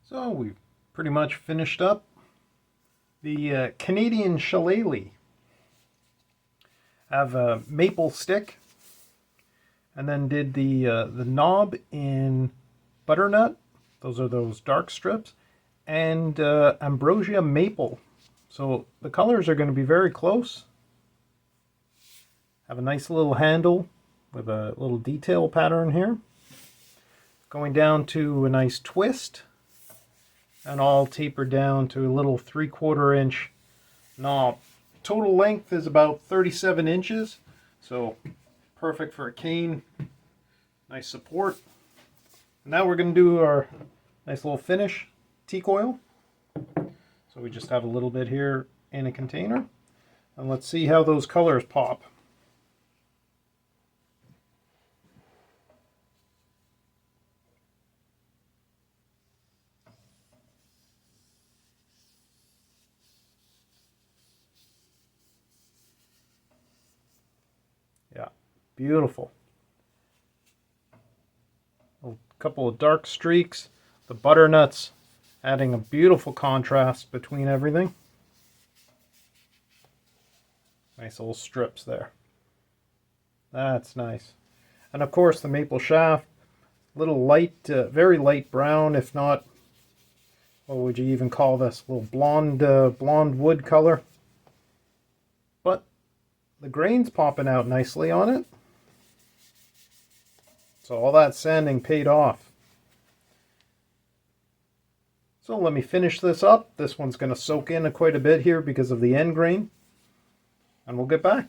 So we've pretty much finished up the Canadian Shillelagh. I have a maple stick, and then did the knob in butternut. Those are those dark strips, and Ambrosia Maple. So the colors are going to be very close. Have a nice little handle with a little detail pattern here, going down to a nice twist, and all tapered down to a little 3/4 inch knob. Total length is about 37 inches, so perfect for a cane. Nice support. Now we're going to do our nice little finish, teak oil. So we just have a little bit here in a container, and let's see how those colors pop. Yeah, beautiful. A couple of dark streaks, the butternuts adding a beautiful contrast between everything. Nice little strips there. That's nice. And of course the maple shaft, little light, very light brown, if not, what would you even call this? A little blonde wood color. But the grain's popping out nicely on it. So all that sanding paid off. So let me finish this up. This one's going to soak in quite a bit here because of the end grain. And we'll get back.